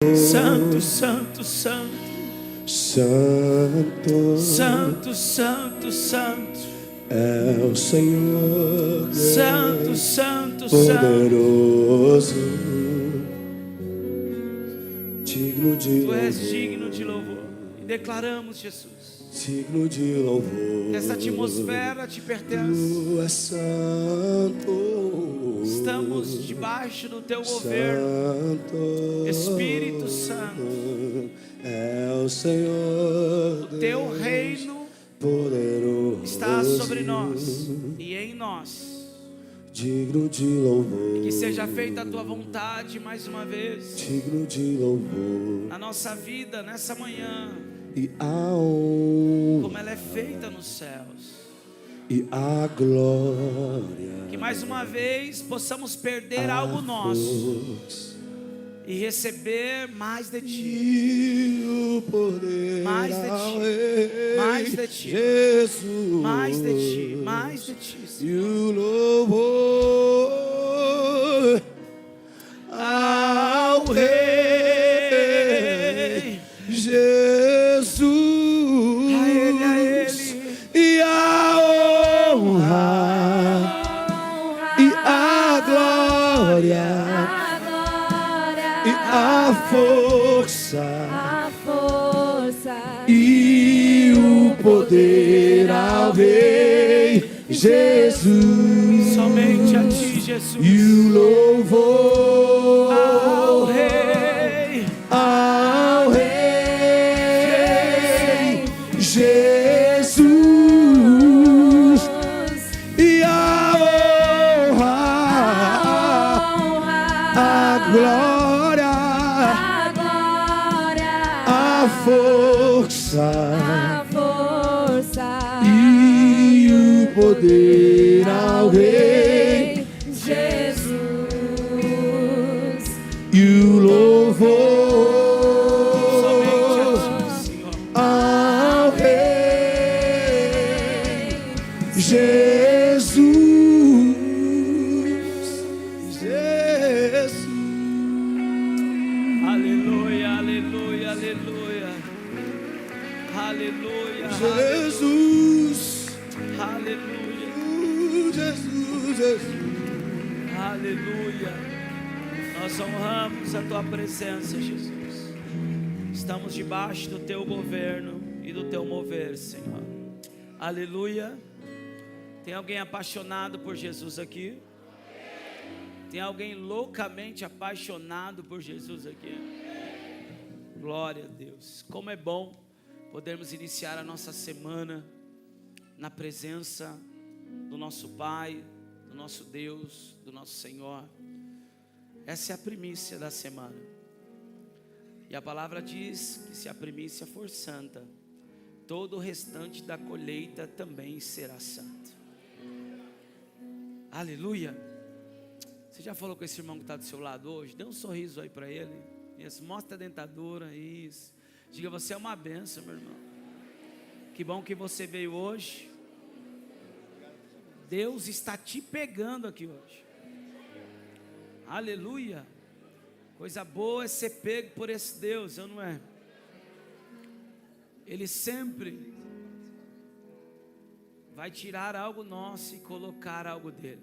Santo, santo, santo, Santo, santo, santo, santo, é o Senhor, santo, santo, santo, poderoso, digno de Tu és louvor, digno de louvor. E declaramos, Jesus, digno de louvor. que essa atmosfera te pertence. Tu és santo, Estamos debaixo do Teu governo, Santo, Espírito Santo. é o Senhor, O Teu reino poderoso, está sobre nós e em nós. digno de louvor, Que seja feita a Tua vontade mais uma vez digno de louvor, na nossa vida nessa manhã, e a honra como ela é feita nos céus. e a glória, Que mais uma vez possamos perder algo nosso força e receber mais de Ti, e o poder, mais de ao Ti, Rei mais de Ti, Jesus, mais de Ti, mais de Ti, e Senhor. o louvor ao Rei Jesus, A Ele, e a honra e a glória e a força e o poder ao Rei Jesus, somente a Ti, Jesus, e o louvor ao Rei, ao Rei Jesus, e a honra, a glória, a força e o poder ao Rei e o somente a louvor Ti, Senhor. ao Rei Jesus, Jesus, Aleluia, aleluia, aleluia, aleluia, Jesus, aleluia, Jesus, Jesus. aleluia. Nós honramos a Tua presença, Jesus. Estamos debaixo do Teu governo e do Teu mover, Senhor. Aleluia. Tem alguém apaixonado por Jesus aqui? Tem alguém loucamente apaixonado por Jesus aqui? Glória a Deus. Como é bom podermos iniciar a nossa semana na presença do nosso Pai, do nosso Deus, do nosso Senhor. Essa é a primícia da semana. E a palavra diz que se a primícia for santa, todo o restante da colheita também será santo. Aleluia. Você já falou com esse irmão que está do seu lado hoje? Dê um sorriso aí para ele. Isso, mostra a dentadura, isso. Diga, você é uma bênção, meu irmão. Que bom que você veio hoje. Deus está te pegando aqui hoje. Aleluia. Coisa boa é ser pego por esse Deus, eu não é? Ele sempre vai tirar algo nosso e colocar algo dele.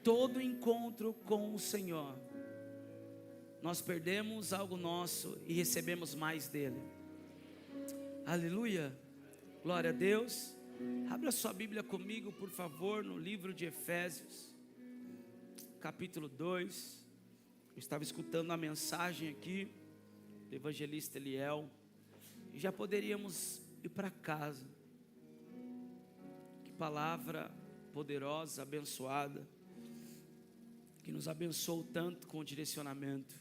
Todo encontro com o Senhor, nós perdemos algo nosso e recebemos mais dele. Aleluia. Glória a Deus. Abra sua Bíblia comigo, por favor, no livro de Efésios, capítulo 2. Eu estava escutando a mensagem aqui do evangelista Eliel e já poderíamos ir para casa. Que palavra poderosa, abençoada, que nos abençoou tanto com o direcionamento.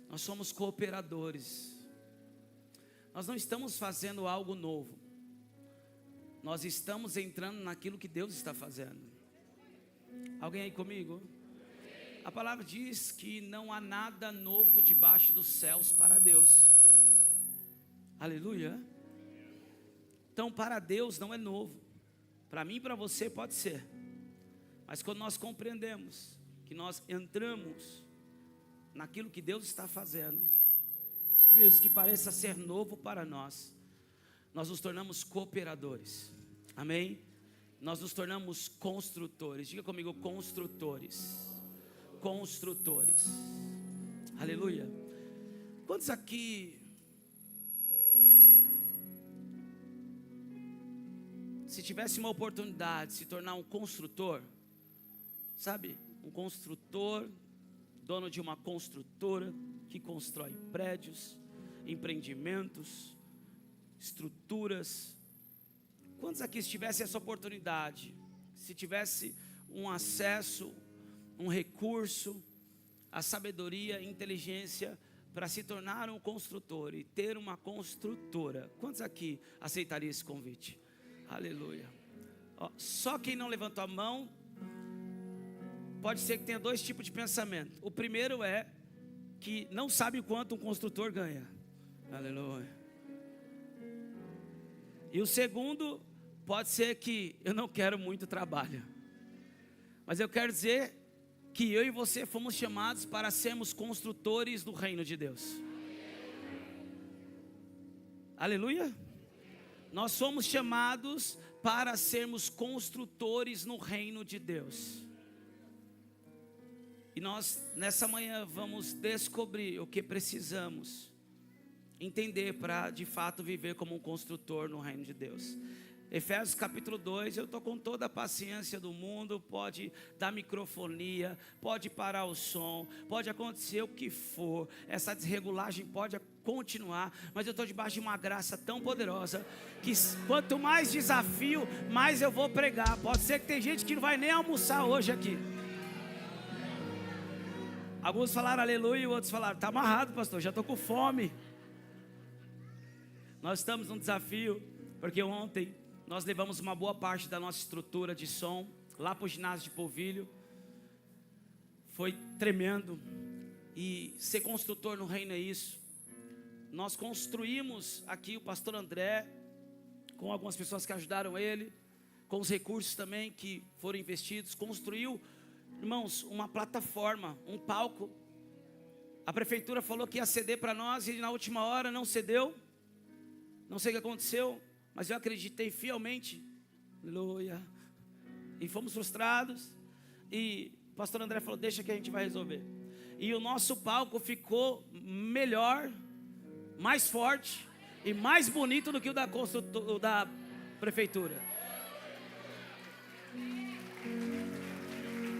Nós somos cooperadores. Nós não estamos fazendo algo novo. Nós estamos entrando naquilo que Deus está fazendo. Alguém aí comigo? A palavra diz que não há nada novo debaixo dos céus para Deus. Aleluia. Então para Deus não é novo. Para mim e para você pode ser. Mas quando nós compreendemos que nós entramos naquilo que Deus está fazendo, mesmo que pareça ser novo para nós, nós nos tornamos cooperadores, amém? Nós nos tornamos construtores. Diga comigo, construtores. Construtores, aleluia. Quantos aqui se tivesse uma oportunidade de se tornar um construtor, sabe, um construtor, dono de uma construtora que constrói prédios, empreendimentos, estruturas. Quantos aqui, se tivesse essa oportunidade, se tivesse um acesso, um recurso, a sabedoria, a inteligência para se tornar um construtor e ter uma construtora, quantos aqui aceitariam esse convite? Aleluia. Ó, só quem não levantou a mão, pode ser que tenha dois tipos de pensamento. O primeiro é que não sabe quanto um construtor ganha. Aleluia. E o segundo, pode ser que eu não quero muito trabalho, mas eu quero dizer que eu e você fomos chamados para sermos construtores do reino de Deus. Aleluia. Nós somos chamados para sermos construtores no reino de Deus. E nós nessa manhã vamos descobrir o que precisamos entender para de fato viver como um construtor no reino de Deus. Efésios capítulo 2, eu estou com toda a paciência do mundo, pode dar microfonia, pode parar o som, pode acontecer o que for, essa desregulagem pode continuar, mas eu estou debaixo de uma graça tão poderosa, que quanto mais desafio, mais eu vou pregar. Pode ser que tem gente que não vai nem almoçar hoje aqui. Alguns falaram aleluia e outros falaram, está amarrado pastor, já estou com fome. Nós estamos num desafio, porque ontem nós levamos uma boa parte da nossa estrutura de som lá para o ginásio de Polvilho. Foi tremendo. E ser construtor no reino é isso. Nós construímos aqui o pastor André, com algumas pessoas que ajudaram ele, com os recursos também que foram investidos. Construiu, irmãos, uma plataforma, um palco. A prefeitura falou que ia ceder para nós e na última hora não cedeu. Não sei o que aconteceu, mas eu acreditei fielmente, aleluia, e fomos frustrados, e o pastor André falou, deixa que a gente vai resolver, e o nosso palco ficou melhor, mais forte, e mais bonito do que o da prefeitura.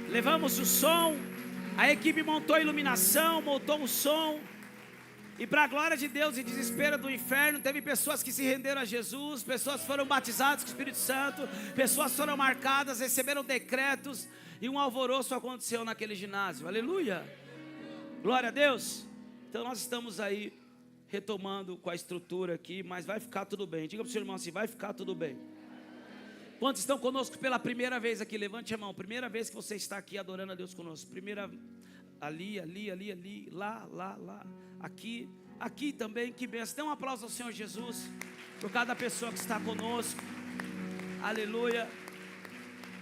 Levamos o som, a equipe montou a iluminação, montou o som, e para a glória de Deus e desespero do inferno, teve pessoas que se renderam a Jesus, pessoas foram batizadas com o Espírito Santo, pessoas foram marcadas, receberam decretos, e um alvoroço aconteceu naquele ginásio, aleluia, glória a Deus. Então nós estamos aí, retomando com a estrutura aqui, mas vai ficar tudo bem. Diga para o seu irmão assim, vai ficar tudo bem. Quantos estão conosco pela primeira vez aqui? Levante a mão, primeira vez que você está aqui adorando a Deus conosco, primeira, ali, lá, aqui também, que bênção. Dê um aplauso ao Senhor Jesus, por cada pessoa que está conosco, aleluia.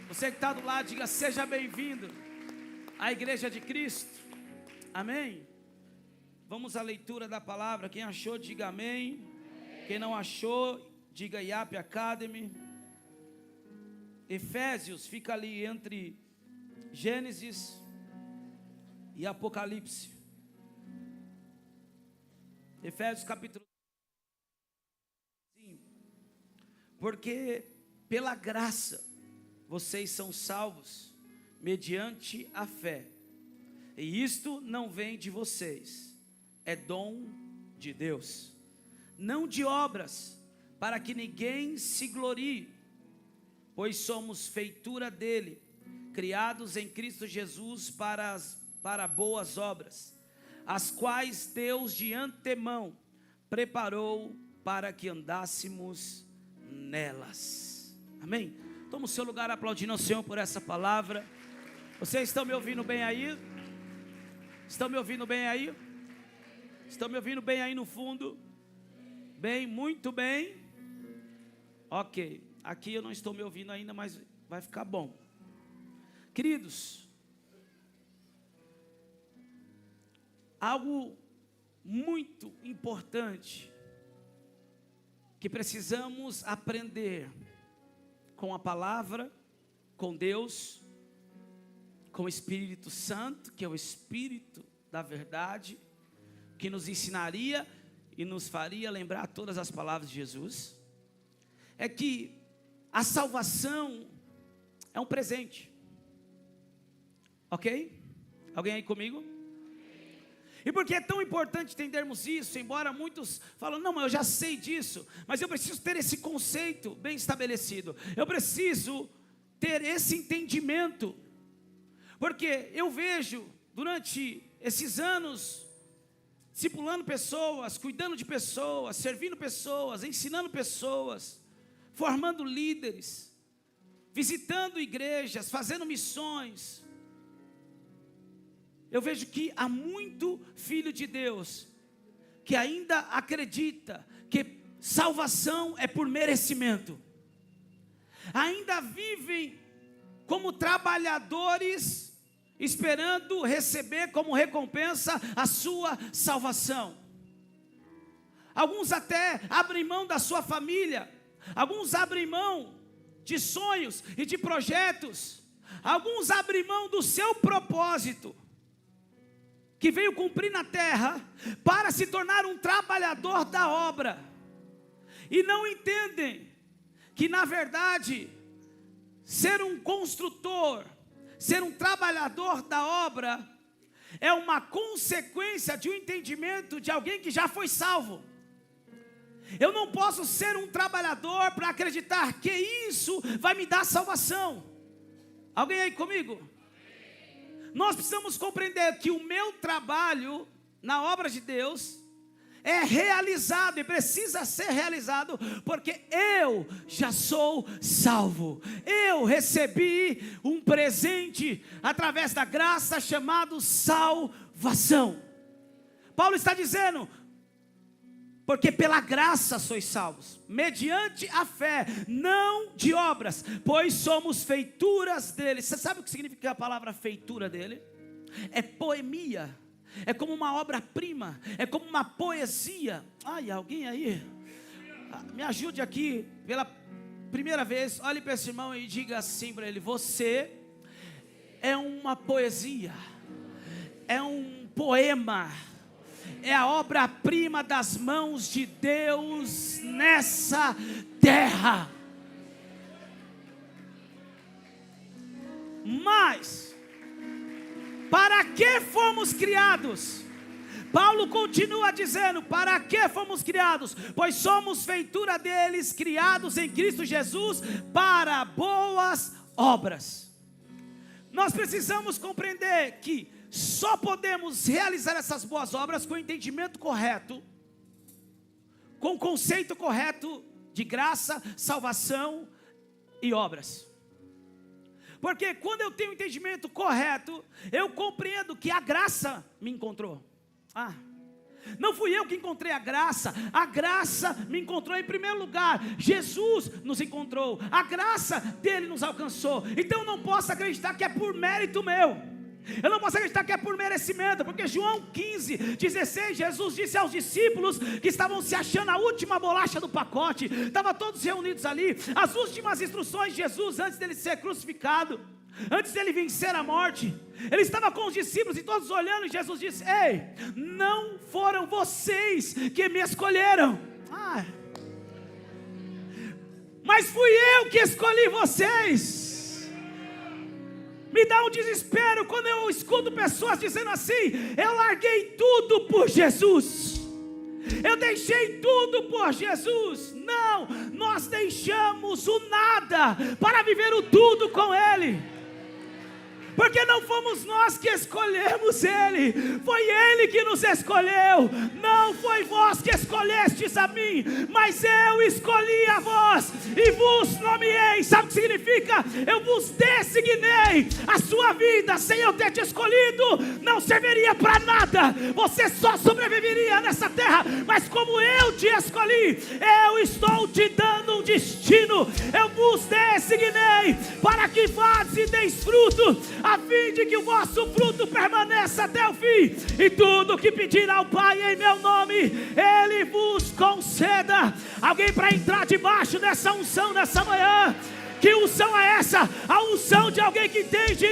Você que está do lado, diga, seja bem-vindo à Igreja de Cristo, amém? Vamos à leitura da palavra, quem achou, diga amém, quem não achou, diga IAP Academy. Efésios fica ali entre Gênesis e Apocalipse. Efésios capítulo 5. Porque pela graça vocês são salvos mediante a fé. E isto não vem de vocês, é dom de Deus, não de obras, para que ninguém se glorie, pois somos feitura dele, criados em Cristo Jesus para boas obras, as quais Deus de antemão preparou para que andássemos nelas. Amém? Toma o seu lugar aplaudindo ao Senhor por essa palavra. Vocês estão me ouvindo bem aí? Estão me ouvindo bem aí? Estão me ouvindo bem aí no fundo? Bem, muito bem. Ok. Aqui eu não estou me ouvindo ainda, mas vai ficar bom. Queridos, algo muito importante que precisamos aprender com a palavra, com Deus, com o Espírito Santo, que é o Espírito da verdade, que nos ensinaria e nos faria lembrar todas as palavras de Jesus, é que a salvação é um presente. Ok? Alguém aí comigo? E por que é tão importante entendermos isso? Embora muitos falam, não, mas eu já sei disso, mas eu preciso ter esse conceito bem estabelecido. Eu preciso ter esse entendimento, porque eu vejo durante esses anos discipulando pessoas, cuidando de pessoas, servindo pessoas, ensinando pessoas, formando líderes, visitando igrejas, fazendo missões. Eu vejo que há muito filho de Deus que ainda acredita que salvação é por merecimento. Ainda vivem como trabalhadores, esperando receber como recompensa a sua salvação. Alguns até abrem mão da sua família, alguns abrem mão de sonhos e de projetos, alguns abrem mão do seu propósito, que veio cumprir na terra, para se tornar um trabalhador da obra, e não entendem que na verdade, ser um construtor, ser um trabalhador da obra, é uma consequência de um entendimento de alguém que já foi salvo. Eu não posso ser um trabalhador para acreditar que isso vai me dar salvação. Alguém aí comigo? Nós precisamos compreender que o meu trabalho na obra de Deus é realizado e precisa ser realizado, porque eu já sou salvo. Eu recebi um presente através da graça chamado salvação. Paulo está dizendo, porque pela graça sois salvos, mediante a fé, não de obras, pois somos feituras dele. Você sabe o que significa a palavra feitura dele? É poemia, é como uma obra-prima, é como uma poesia. Ai, alguém aí, me ajude aqui, pela primeira vez, olhe para esse irmão e diga assim para ele: você é uma poesia, é um poema, é a obra-prima das mãos de Deus nessa terra. Mas, para que fomos criados? Paulo continua dizendo, para que fomos criados? Pois somos feitura deles, criados em Cristo Jesus, para boas obras. Nós precisamos compreender que só podemos realizar essas boas obras com o entendimento correto, com o conceito correto de graça, salvação e obras. Porque quando eu tenho o entendimento correto, eu compreendo que a graça me encontrou. Não fui eu que encontrei a graça me encontrou em primeiro lugar. Jesus nos encontrou, a graça dele nos alcançou. Então eu não posso acreditar que é por mérito meu, eu não posso acreditar que é por merecimento, porque João 15:16, Jesus disse aos discípulos que estavam se achando a última bolacha do pacote, estavam todos reunidos ali, as últimas instruções de Jesus antes dele ser crucificado, antes dele vencer a morte. Ele estava com os discípulos e todos olhando, e Jesus disse: ei, não foram vocês que me escolheram, mas fui eu que escolhi vocês. Me dá um desespero quando eu escuto pessoas dizendo assim: eu larguei tudo por Jesus, eu deixei tudo por Jesus. Não, nós deixamos o nada para viver o tudo com Ele, porque não fomos nós que escolhemos Ele, foi Ele que nos escolheu. Não foi vós que escolhestes a mim, mas eu escolhi a vós e vos nomeei. Sabe o que significa? Eu vos designei. A sua vida sem eu ter te escolhido não serviria para nada, você só sobreviveria nessa terra. Mas como eu te escolhi, eu estou te dando um destino. Eu vos designei para que vades e deis fruto, a fim de que o vosso fruto permaneça até o fim, e tudo que pedir ao Pai em meu nome, Ele vos conceda. Alguém para entrar debaixo dessa unção nessa manhã? Que unção é essa? A unção de alguém que entende: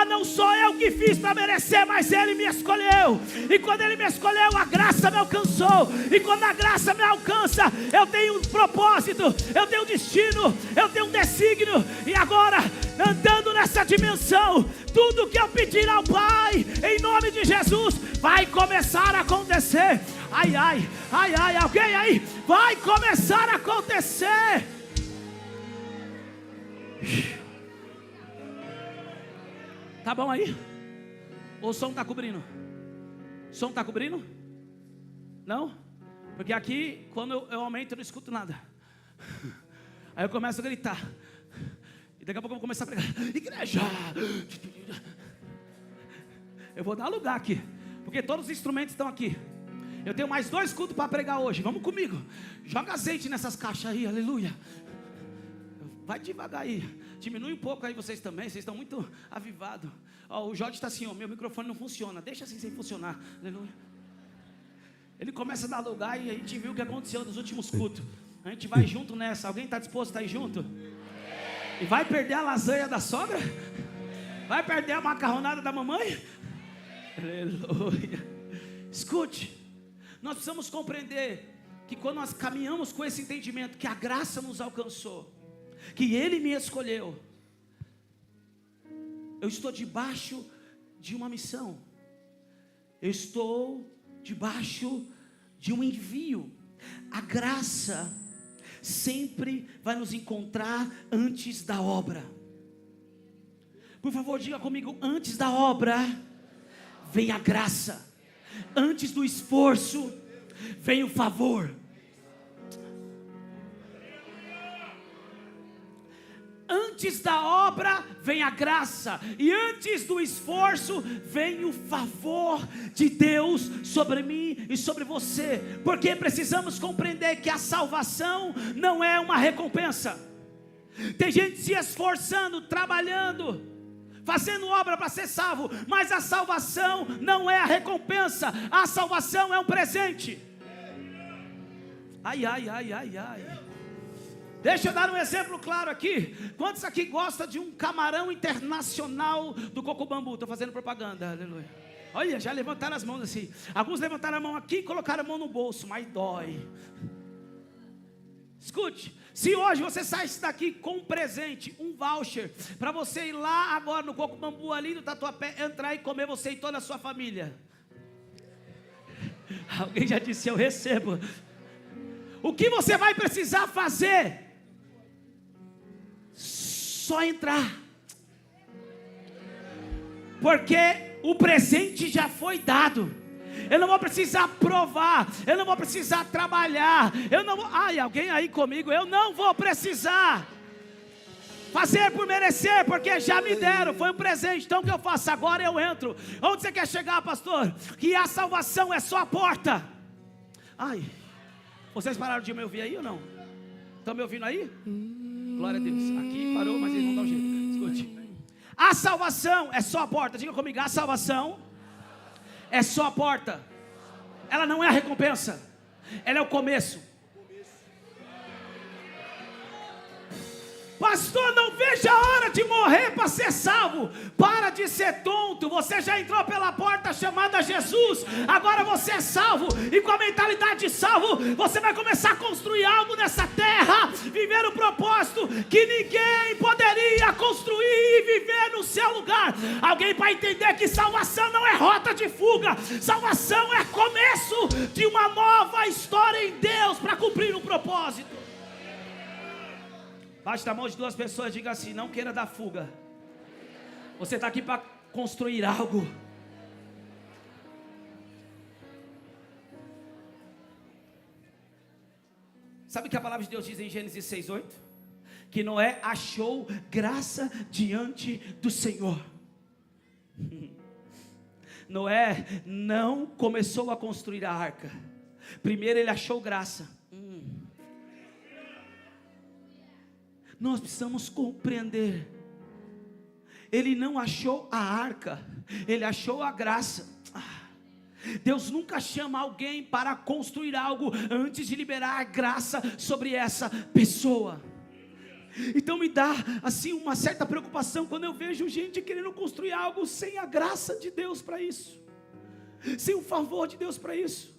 não sou eu que fiz para merecer, mas Ele me escolheu. E quando Ele me escolheu, a graça me alcançou. E quando a graça me alcança, eu tenho um propósito, eu tenho um destino, eu tenho um desígnio. E agora, andando nessa dimensão, tudo que eu pedir ao Pai, em nome de Jesus, vai começar a acontecer. Ai, ai, ai, ai, alguém aí, vai começar a acontecer. Tá bom aí? Ou o som está cobrindo? O som está cobrindo? Não? Porque aqui, quando eu aumento, eu não escuto nada. Aí eu começo a gritar. E daqui a pouco eu vou começar a pregar: igreja! Eu vou dar lugar aqui, porque todos os instrumentos estão aqui. Eu tenho mais 2 cultos para pregar hoje. Vamos comigo. Joga azeite nessas caixas aí, aleluia. Vai devagar aí, diminui um pouco aí vocês também, vocês estão muito avivados. O Jorge está assim: meu microfone não funciona, deixa assim sem funcionar, aleluia. Ele começa a dar lugar e a gente viu o que aconteceu nos últimos cultos. A gente vai junto nessa. Alguém está disposto a ir junto? E vai perder a lasanha da sogra? Vai perder a macarronada da mamãe? Aleluia. Escute, nós precisamos compreender que quando nós caminhamos com esse entendimento, que a graça nos alcançou, que Ele me escolheu, eu estou debaixo de uma missão, eu estou debaixo de um envio. A graça sempre vai nos encontrar antes da obra. Por favor, diga comigo: antes da obra vem a graça, antes do esforço vem o favor. Antes da obra vem a graça, e antes do esforço vem o favor de Deus sobre mim e sobre você. Porque precisamos compreender que a salvação não é uma recompensa. Tem gente se esforçando, trabalhando, fazendo obra para ser salvo, mas a salvação não é a recompensa. A salvação é um presente. Ai, ai, ai, ai, ai. Deixa eu dar um exemplo claro aqui. Quantos aqui gostam de um camarão internacional do Coco Bambu? Estou fazendo propaganda, aleluia. Olha, já levantaram as mãos assim. Alguns levantaram a mão aqui e colocaram a mão no bolso, mas dói. Escute, se hoje você sair daqui com um presente, um voucher, para você ir lá agora no Coco Bambu ali no Tatuapé, entrar e comer, você e toda a sua família. Alguém já disse: eu recebo. O que você vai precisar fazer? Só entrar, porque o presente já foi dado. Eu não vou precisar provar, eu não vou precisar trabalhar, eu não vou... alguém aí comigo? Eu não vou precisar fazer por merecer, porque já me deram, foi um presente. Então o que eu faço agora? Eu entro. Onde você quer chegar, pastor? Que a salvação é só a porta. Vocês pararam de me ouvir aí ou não? Estão me ouvindo aí? Glória a Deus. Aqui parou, mas eles vão dar um jeito. Escute. A salvação é só a porta. Diga comigo: a salvação é só a porta. Ela não é a recompensa. Ela é o começo. Pastor, não veja a hora de morrer para ser salvo. Para de ser tonto. Você já entrou pela porta chamada Jesus. Agora você é salvo. E com a mentalidade de salvo, você vai começar a construir algo nessa terra. Viver o propósito que ninguém poderia construir e viver no seu lugar. Alguém para entender que salvação não é rota de fuga. Salvação é começo de uma nova história em Deus para cumprir um propósito. Baixe a mão de 2 pessoas e diga assim: não queira dar fuga. Você está aqui para construir algo. Sabe o que a palavra de Deus diz em Gênesis 6:8? Que Noé achou graça diante do Senhor. Noé não começou a construir a arca. Primeiro ele achou graça. Nós precisamos compreender ele não achou a arca, ele achou a graça. Deus nunca chama alguém para construir algo antes de liberar graça sobre essa pessoa. Então me dá assim uma certa preocupação quando eu vejo gente querendo construir algo sem a graça de Deus para isso, sem o favor de Deus para isso.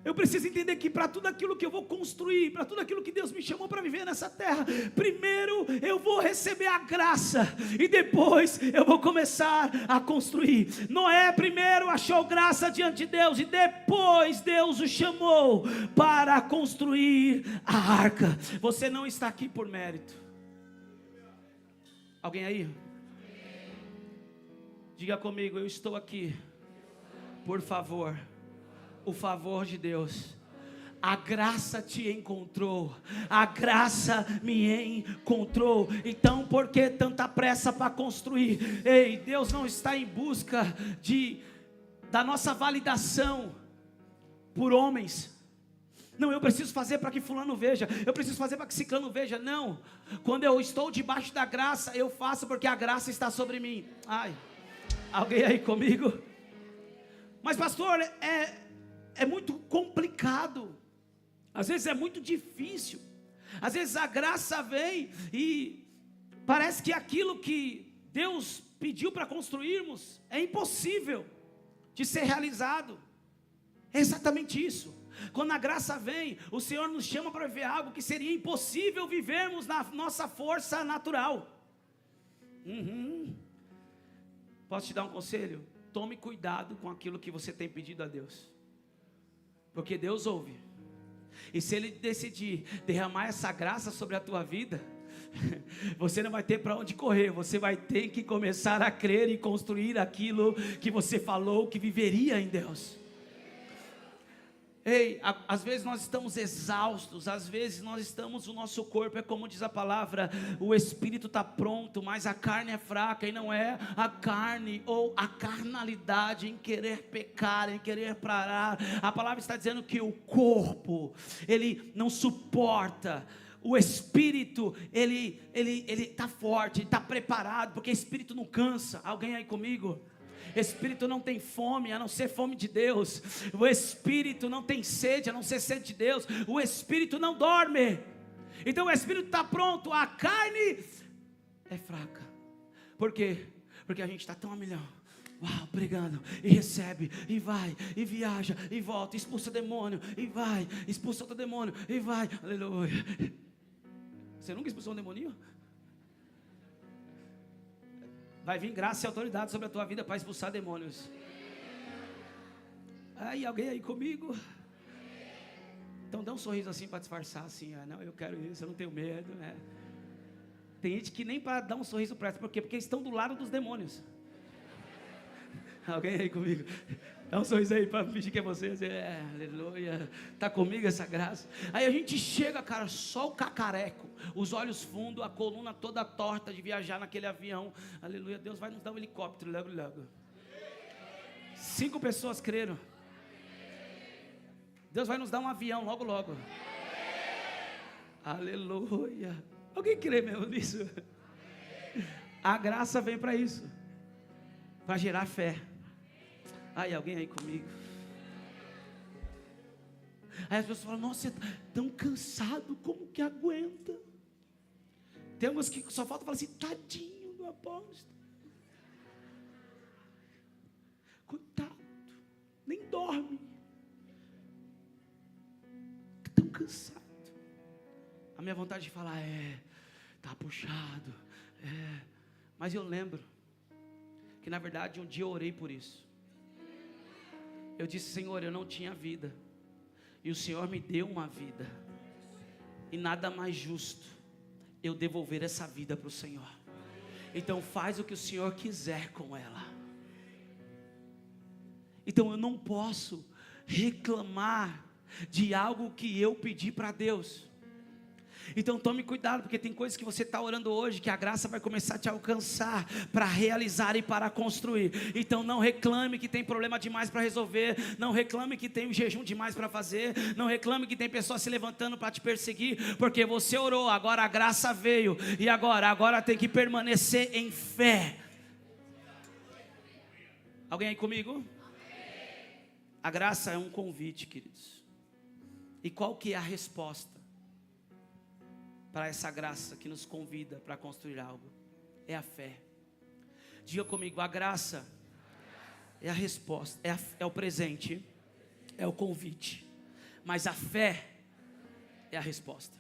Eu preciso entender que para tudo aquilo que eu vou construir, para tudo aquilo que Deus me chamou para viver nessa terra, primeiro eu vou receber a graça e depois eu vou começar a construir. Noé primeiro achou graça diante de Deus e depois Deus o chamou para construir a arca. Você não está aqui por mérito. Alguém aí? Diga comigo, eu estou aqui por favor. O favor de Deus, a graça te encontrou, a graça me encontrou. Então por que tanta pressa para construir? Ei, Deus não está em busca da nossa validação por homens. Não, eu preciso fazer para que fulano veja, eu preciso fazer para que ciclano veja. Não, quando eu estou debaixo da graça, eu faço porque a graça está sobre mim. Ai, alguém aí comigo? Mas pastor, é muito complicado, às vezes é muito difícil, às vezes a graça vem e parece que aquilo que Deus pediu para construirmos é impossível de ser realizado. É exatamente isso. Quando a graça vem, o Senhor nos chama para viver algo que seria impossível vivermos na nossa força natural. Posso te dar um conselho? Tome cuidado com aquilo que você tem pedido a Deus, porque Deus ouve. E se Ele decidir derramar essa graça sobre a tua vida, você não vai ter para onde correr. Você vai ter que começar a crer e construir aquilo que você falou que viveria em Deus. Ei, às vezes nós estamos exaustos, às vezes nós estamos, o nosso corpo é como diz a palavra, o espírito está pronto, mas a carne é fraca. E não é a carne ou a carnalidade em querer pecar, em querer parar. A palavra está dizendo que o corpo, ele não suporta. O espírito, ele está forte, ele está preparado, porque espírito não cansa. Alguém aí comigo? Espírito não tem fome, a não ser fome de Deus. O Espírito não tem sede, a não ser sede de Deus. O Espírito não dorme. Então o Espírito está pronto, a carne é fraca. Por quê? Porque a gente está tão a milhão. Uau, pregando, e recebe, e vai, e viaja, e volta, expulsa demônio, e vai, expulsa outro demônio, e vai, aleluia. Você nunca expulsou um demoninho? Vai vir graça e autoridade sobre a tua vida para expulsar demônios. Aí, alguém aí comigo? Então dá um sorriso assim para disfarçar assim. Não, eu quero isso, eu não tenho medo. Tem gente que nem para dar um sorriso presta. Por quê? Porque estão do lado dos demônios. Alguém aí comigo? Dá um sorriso aí para fingir que é você. Aleluia. Está comigo essa graça. Aí a gente chega, cara, só o cacareco, os olhos fundos, a coluna toda torta de viajar naquele avião. Aleluia. Deus vai nos dar um helicóptero logo, logo. 5 pessoas creram. Deus vai nos dar um avião logo, logo. Aleluia. Alguém crê mesmo nisso? A graça vem para isso, para gerar fé. Ai, alguém aí comigo? Aí as pessoas falam, nossa, você está tão cansado, como que aguenta? Tem umas que só falta falar assim, tadinho do apóstolo. Coitado, nem dorme. Tão cansado. A minha vontade de falar tá puxado, mas eu lembro que na verdade um dia eu orei por isso. Eu disse, Senhor, eu não tinha vida, e o Senhor me deu uma vida, e nada mais justo eu devolver essa vida para o Senhor. Então faz o que o Senhor quiser com ela. Então eu não posso reclamar de algo que eu pedi para Deus. Então tome cuidado, porque tem coisas que você está orando hoje, que a graça vai começar a te alcançar, para realizar e para construir. Então não reclame que tem problema demais para resolver, não reclame que tem um jejum demais para fazer, não reclame que tem pessoas se levantando para te perseguir, porque você orou, agora a graça veio, e agora tem que permanecer em fé. Alguém aí comigo? A graça é um convite, queridos. E qual que é a resposta para essa graça que nos convida para construir algo? É a fé. Diga comigo, a graça é a resposta, é o presente, é o convite, mas a fé é a resposta.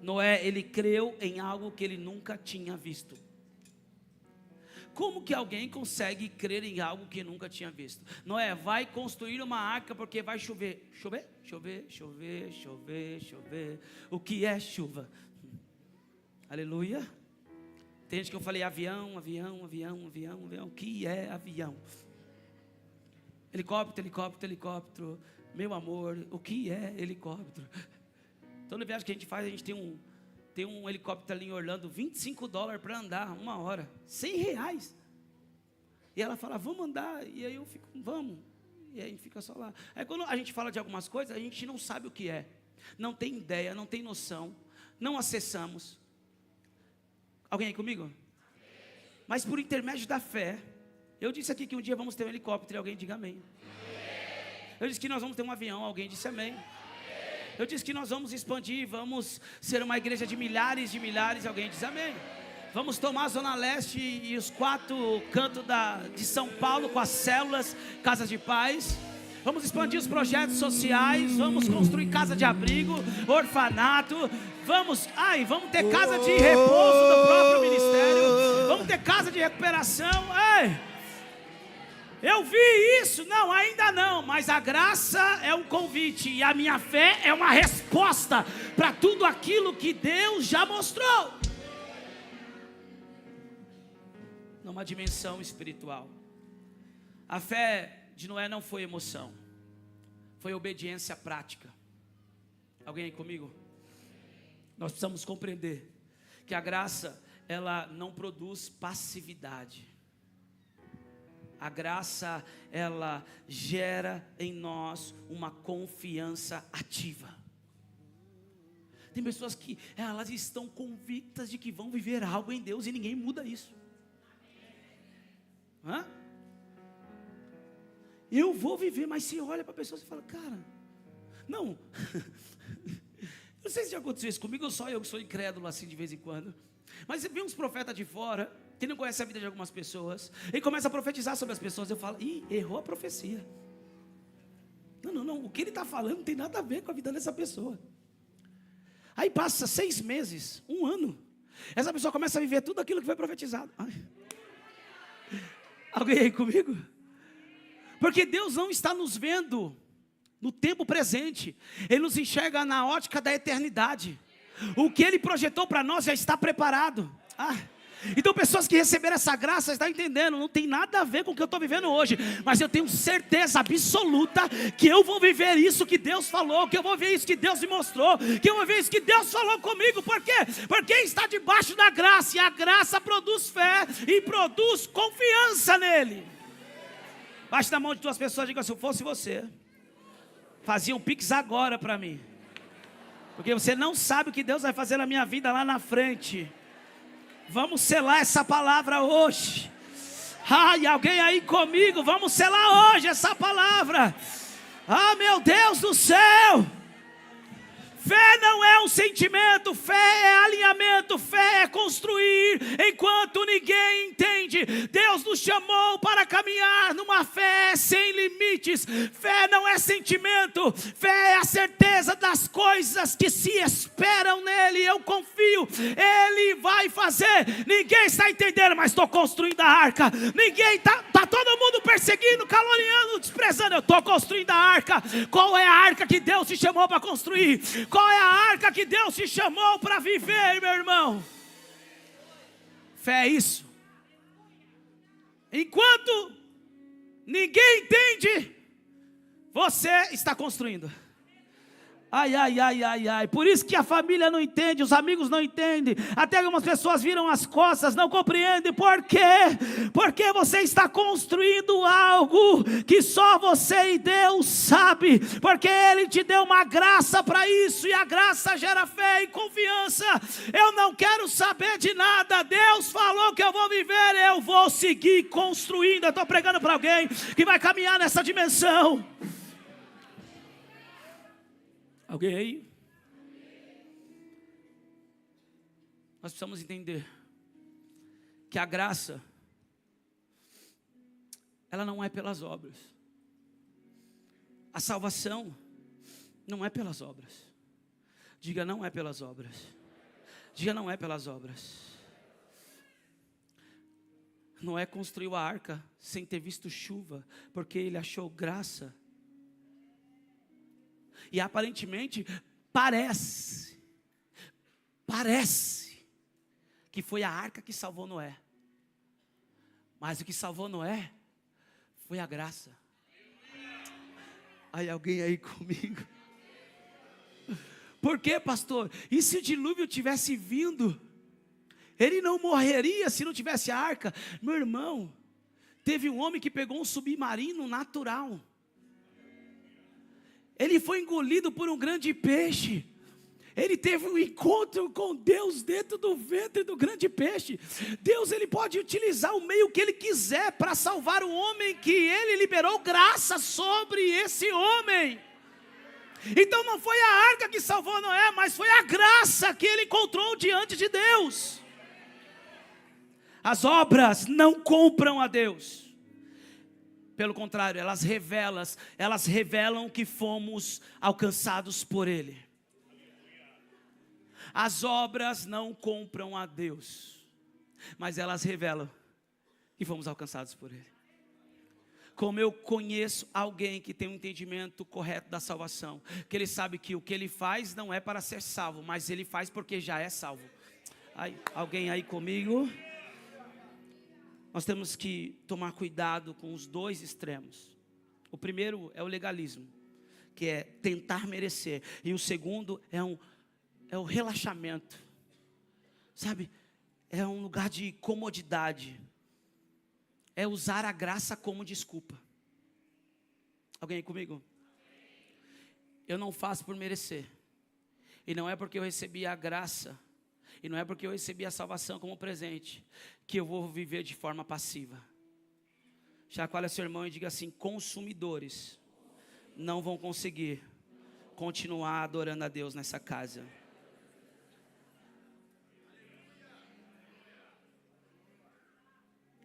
Noé, ele creu em algo que ele nunca tinha visto. Como que alguém consegue crer em algo que nunca tinha visto? Noé, vai construir uma arca porque vai chover. Chover? Chover, chover, chover, chover. O que é chuva? Aleluia. Tem gente que eu falei avião, avião, avião, avião, avião. O que é avião? Helicóptero, helicóptero, helicóptero. Meu amor, o que é helicóptero? Toda viagem que a gente faz, a gente tem um helicóptero ali em Orlando, $25 para andar, 1 hora, R$100. E ela fala, vamos andar, e aí eu fico, vamos, e aí a gente fica só lá. Aí quando a gente fala de algumas coisas, a gente não sabe o que é, não tem ideia, não tem noção, não acessamos. Alguém aí comigo? Mas por intermédio da fé, eu disse aqui que um dia vamos ter um helicóptero, e alguém diga amém. Eu disse que nós vamos ter um avião, alguém disse amém. Eu disse que nós vamos expandir, vamos ser uma igreja de milhares, alguém diz amém. Vamos tomar a Zona Leste e os 4 cantos de São Paulo com as células, casas de paz. Vamos expandir os projetos sociais, vamos construir casa de abrigo, orfanato. Vamos ter casa de repouso do próprio ministério. Vamos ter casa de recuperação. Eu vi isso? Não, ainda não, mas a graça é um convite e a minha fé é uma resposta para tudo aquilo que Deus já mostrou. Numa dimensão espiritual. A fé de Noé não foi emoção, foi obediência prática. Alguém aí comigo? Nós precisamos compreender que a graça, ela não produz passividade. A graça, ela gera em nós uma confiança ativa. Tem pessoas que elas estão convictas de que vão viver algo em Deus e ninguém muda isso. Eu vou viver, mas você olha para a pessoa e fala, cara, não. Não sei se já aconteceu isso comigo, ou só eu que sou incrédulo assim de vez em quando. Mas você vê uns profetas de fora, que não conhece a vida de algumas pessoas, e começa a profetizar sobre as pessoas. Eu falo, errou a profecia. Não, o que ele está falando não tem nada a ver com a vida dessa pessoa. Aí passa 6 meses, 1 ano, essa pessoa começa a viver tudo aquilo que foi profetizado. Alguém aí comigo? Porque Deus não está nos vendo no tempo presente, Ele nos enxerga na ótica da eternidade. O que Ele projetou para nós já está preparado. Então pessoas que receberam essa graça, estão entendendo, não tem nada a ver com o que eu estou vivendo hoje, mas eu tenho certeza absoluta que eu vou viver isso que Deus falou, que eu vou ver isso que Deus me mostrou, que eu vou ver isso que Deus falou comigo. Por quê? Porque está debaixo da graça, e a graça produz fé e produz confiança nele. Baixe na mão de 2 pessoas e diga, se eu fosse você, fazia um pix agora para mim, porque você não sabe o que Deus vai fazer na minha vida lá na frente. Vamos selar essa palavra hoje. Alguém aí comigo? Vamos selar hoje essa palavra. Meu Deus do céu. Fé não é um sentimento, fé é alinhamento, fé é construir enquanto ninguém entende. Deus nos chamou para caminhar numa fé sem limites. Fé não é sentimento, fé é a certeza das coisas que se esperam nele. Eu confio, ele vai fazer. Ninguém está entendendo, mas estou construindo a arca. Ninguém está todo mundo perseguindo, caluniando, desprezando. Eu estou construindo a arca. Qual é a arca que Deus te chamou para construir? Qual é a arca que Deus te chamou para viver, meu irmão? Fé é isso. Enquanto ninguém entende, você está construindo. Ai, ai, ai, ai, ai. Por isso que a família não entende, os amigos não entendem. Até algumas pessoas viram as costas, não compreendem. Por quê? Porque você está construindo algo que só você e Deus sabe. Porque Ele te deu uma graça para isso. E a graça gera fé e confiança. Eu não quero saber de nada. Deus falou que eu vou viver. Eu vou seguir construindo. Eu estou pregando para alguém que vai caminhar nessa dimensão. Alguém aí? Nós precisamos entender que a graça, ela não é pelas obras. A salvação não é pelas obras. Diga, não é pelas obras. Diga, não é pelas obras. Noé construiu a arca sem ter visto chuva, porque ele achou graça. E aparentemente parece que foi a arca que salvou Noé. Mas o que salvou Noé foi a graça. Aí alguém aí comigo? Por quê, pastor? E se o dilúvio tivesse vindo? Ele não morreria se não tivesse a arca? Meu irmão, teve um homem que pegou um submarino natural. Ele foi engolido por um grande peixe. Ele teve um encontro com Deus dentro do ventre do grande peixe. Deus, Ele pode utilizar o meio que Ele quiser para salvar o homem, que Ele liberou graça sobre esse homem. Então não foi a arca que salvou Noé, mas foi a graça que ele encontrou diante de Deus. As obras não compram a Deus. Pelo contrário, elas revelam que fomos alcançados por Ele. As obras não compram a Deus, mas elas revelam que fomos alcançados por Ele. Como eu conheço alguém que tem um entendimento correto da salvação, que ele sabe que o que ele faz não é para ser salvo, mas ele faz porque já é salvo. Alguém aí comigo? Nós temos que tomar cuidado com os dois extremos. O primeiro é o legalismo, que é tentar merecer. E o segundo é o relaxamento. Sabe? É um lugar de comodidade. É usar a graça como desculpa. Alguém aí comigo? Eu não faço por merecer. E não é porque eu recebi a graça, e não é porque eu recebi a salvação como presente, que eu vou viver de forma passiva. Chacoalha seu irmão e diga assim: consumidores não vão conseguir continuar adorando a Deus nessa casa.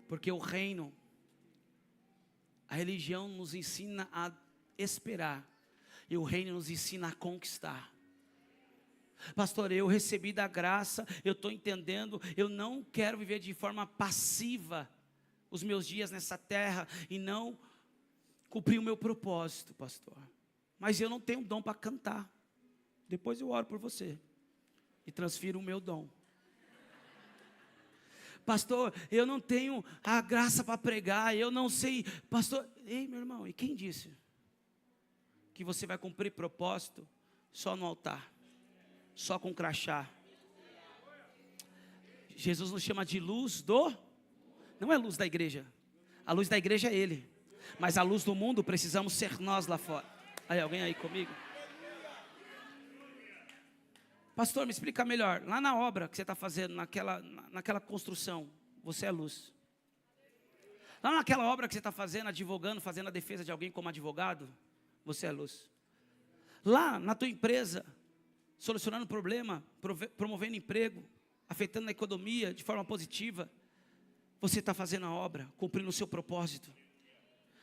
Porque o reino, a religião nos ensina a esperar, e o reino nos ensina a conquistar. Pastor, eu recebi da graça, eu estou entendendo, eu não quero viver de forma passiva os meus dias nessa terra e não cumprir o meu propósito, pastor. Mas eu não tenho dom para cantar. Depois eu oro por você e transfiro o meu dom. Pastor, eu não tenho a graça para pregar, eu não sei. Pastor, ei meu irmão, e quem disse que você vai cumprir propósito só no altar? Só com crachá? Jesus nos chama de luz do... Não é luz da igreja. A luz da igreja é Ele. Mas a luz do mundo precisamos ser nós lá fora. Aí, alguém aí comigo? Pastor, me explica melhor. Lá na obra que você está fazendo, naquela construção, você é luz. Lá naquela obra que você está fazendo, advogando, fazendo a defesa de alguém como advogado, você é luz. Lá na tua empresa, solucionando problema, promovendo emprego, afetando a economia de forma positiva, você está fazendo a obra, cumprindo o seu propósito.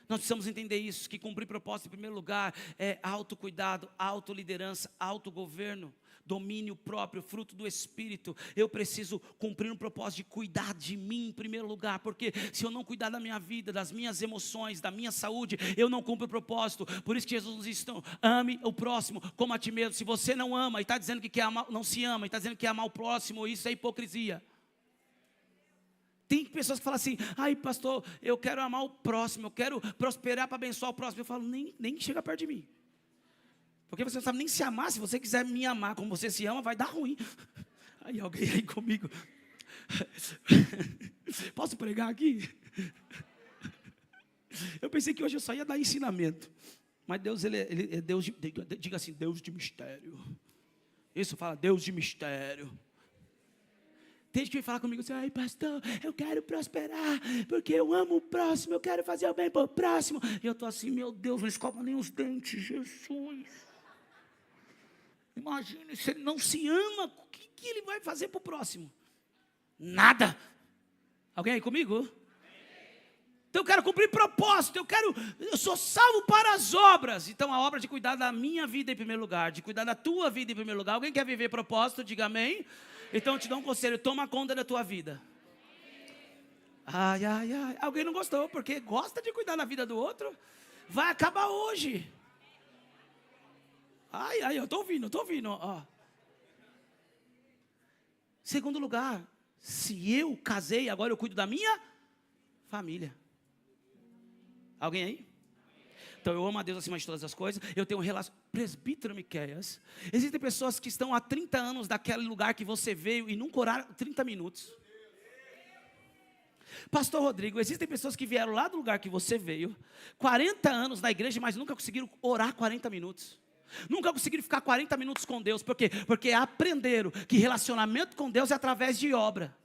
Nós precisamos entender isso, que cumprir propósito em primeiro lugar é autocuidado, autoliderança, autogoverno, domínio próprio, fruto do Espírito. Eu preciso cumprir um propósito de cuidar de mim em primeiro lugar, porque se eu não cuidar da minha vida, das minhas emoções, da minha saúde, eu não cumpro o propósito. Por isso que Jesus nos diz: ame o próximo como a ti mesmo. Se você não ama e está dizendo que quer amar, não se ama, e está dizendo que quer amar o próximo, isso é hipocrisia. Tem pessoas que falam assim: ai pastor, eu quero amar o próximo, eu quero prosperar para abençoar o próximo. Eu falo: nem chega perto de mim. Porque você não sabe nem se amar. Se você quiser me amar como você se ama, vai dar ruim. Aí alguém aí comigo. Posso pregar aqui? Eu pensei que hoje eu só ia dar ensinamento. Mas Deus, ele é Deus de, diga assim, Deus de mistério. Isso, fala, Deus de mistério. Tem gente que vem falar comigo assim, ai pastor, eu quero prosperar, porque eu amo o próximo, eu quero fazer o bem para o próximo. E eu estou assim, meu Deus, não escova nem os dentes, Jesus. Imagine, se ele não se ama, o que ele vai fazer para o próximo? Nada. Alguém aí comigo? Então eu quero cumprir propósito, eu sou salvo para as obras. Então a obra de cuidar da minha vida em primeiro lugar, de cuidar da tua vida em primeiro lugar. Alguém quer viver propósito? Diga amém. Então eu te dou um conselho, toma conta da tua vida. Ai, ai, ai. Alguém não gostou, porque gosta de cuidar da vida do outro. Vai acabar hoje. Ai, ai, eu estou ouvindo, ó. Segundo lugar, se eu casei, agora eu cuido da minha família. Alguém aí? Então eu amo a Deus acima de todas as coisas. Eu tenho um relacionamento. Presbítero Miqueias. Existem pessoas que estão há 30 anos daquele lugar que você veio e nunca oraram 30 minutos. Pastor Rodrigo, existem pessoas que vieram lá do lugar que você veio, 40 anos na igreja, mas nunca conseguiram orar 40 minutos. Nunca conseguiram ficar 40 minutos com Deus. Por quê? Porque aprenderam que relacionamento com Deus é através de obra.